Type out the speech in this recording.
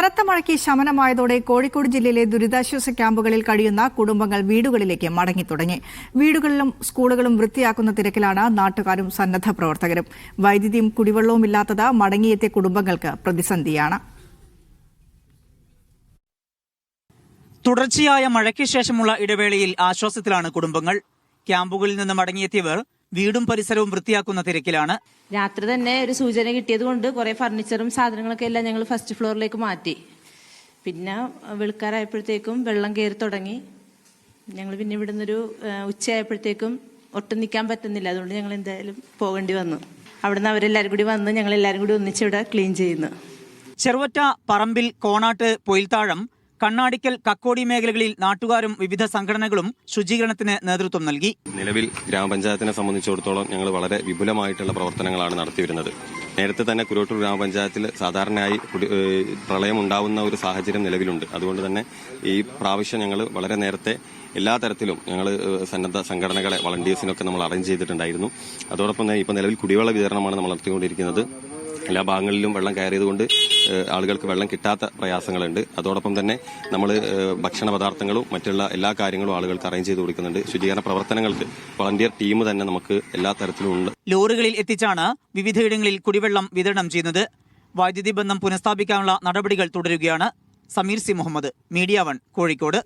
കനത്ത മഴയ്ക്ക് ശമനമായതോടെ കോഴിക്കോട് ജില്ലയിലെ ദുരിതാശ്വാസ ക്യാമ്പുകളിൽ കഴിയുന്ന കുടുംബങ്ങൾ വീടുകളിലേക്ക് മടങ്ങിത്തുടങ്ങി. വീടുകളിലും സ്കൂളുകളും വൃത്തിയാക്കുന്ന തിരക്കിലാണ് നാട്ടുകാരും സന്നദ്ധ പ്രവർത്തകരും. വൈദ്യുതിയും കുടിവെള്ളവും ഇല്ലാത്തത് മടങ്ങിയെത്തിയ കുടുംബങ്ങൾക്ക് പ്രതിസന്ധിയാണ്. തുടർച്ചയായ മഴയ്ക്ക് ശേഷമുള്ള ഇടവേളയിൽ ആശ്വാസത്തിലാണ് കുടുംബങ്ങൾ. ക്യാമ്പുകളിൽ നിന്ന് മടങ്ങിയെത്തിയവർ വീടും പരിസരവും വൃത്തിയാക്കുന്ന തിരക്കിലാണ്. രാത്രി തന്നെ ഒരു സൂചന കിട്ടിയത് കൊണ്ട് കുറെ ഫർണിച്ചറും സാധനങ്ങളൊക്കെ എല്ലാം ഞങ്ങൾ ഫസ്റ്റ് ഫ്ലോറിലേക്ക് മാറ്റി. പിന്നെ വെളുക്കാറായപ്പോഴത്തേക്കും വെള്ളം കയറി തുടങ്ങി. ഞങ്ങൾ പിന്നെ ഇവിടുന്ന് ഒരു ഉച്ചയായപ്പോഴത്തേക്കും ഒട്ടും നിൽക്കാൻ പറ്റുന്നില്ല. അതുകൊണ്ട് ഞങ്ങൾ എന്തായാലും പോകേണ്ടി വന്നു. അവിടുന്ന് അവരെല്ലാവരും കൂടി വന്ന് ഞങ്ങൾ എല്ലാവരും കൂടി ഒന്നിച്ചിവിടെ ക്ലീൻ ചെയ്യുന്നു. ചെറുവറ്റ, പറമ്പിൽ, കോണാട്ട്, പൊയിൽത്താഴം, കണ്ണാടിക്കൽ, കക്കോടി മേഖലകളിൽ നാട്ടുകാരും വിവിധ സംഘടനകളും ശുചീകരണത്തിന് നേതൃത്വം നൽകി. നിലവിൽ ഗ്രാമപഞ്ചായത്തിനെ സംബന്ധിച്ചിടത്തോളം ഞങ്ങൾ വളരെ വിപുലമായിട്ടുള്ള പ്രവർത്തനങ്ങളാണ് നടത്തിവരുന്നത്. നേരത്തെ തന്നെ കുരോട്ടൂർ ഗ്രാമപഞ്ചായത്തിൽ സാധാരണയായി പ്രളയം ഉണ്ടാവുന്ന ഒരു സാഹചര്യം നിലവിലുണ്ട്. അതുകൊണ്ട് തന്നെ ഈ പ്രാവശ്യം ഞങ്ങൾ വളരെ നേരത്തെ എല്ലാ തരത്തിലും ഞങ്ങൾ സന്നദ്ധ സംഘടനകളെ, വളണ്ടിയേഴ്സിനൊക്കെ നമ്മൾ അറേഞ്ച് ചെയ്തിട്ടുണ്ടായിരുന്നു. അതോടൊപ്പം തന്നെ ഇപ്പോൾ നിലവിൽ കുടിവെള്ള വിതരണമാണ് നമ്മൾ നടത്തിക്കൊണ്ടിരിക്കുന്നത്. എല്ലാ ഭാഗങ്ങളിലും വെള്ളം കയറിയതുകൊണ്ട് ആളുകൾക്ക് വെള്ളം കിട്ടാത്ത പ്രയാസങ്ങളുണ്ട്. അതോടൊപ്പം തന്നെ നമ്മൾ ഭക്ഷണ പദാർത്ഥങ്ങളും മറ്റുള്ള എല്ലാ കാര്യങ്ങളും ആളുകൾക്ക് അറേഞ്ച് ചെയ്ത് കൊടുക്കുന്നുണ്ട്. ശുചീകരണ പ്രവർത്തനങ്ങൾക്ക് വളണ്ടിയർ ടീം തന്നെ നമുക്ക് എല്ലാ തരത്തിലും ഉണ്ട്. ലോറികളിൽ എത്തിച്ചാണ് വിവിധയിടങ്ങളിൽ കുടിവെള്ളം വിതരണം ചെയ്യുന്നത്. വൈദ്യുതി ബന്ധം പുനഃസ്ഥാപിക്കാനുള്ള നടപടികൾ തുടരുകയാണ്. Sameer C Muhammad, media 1, Kozhikode.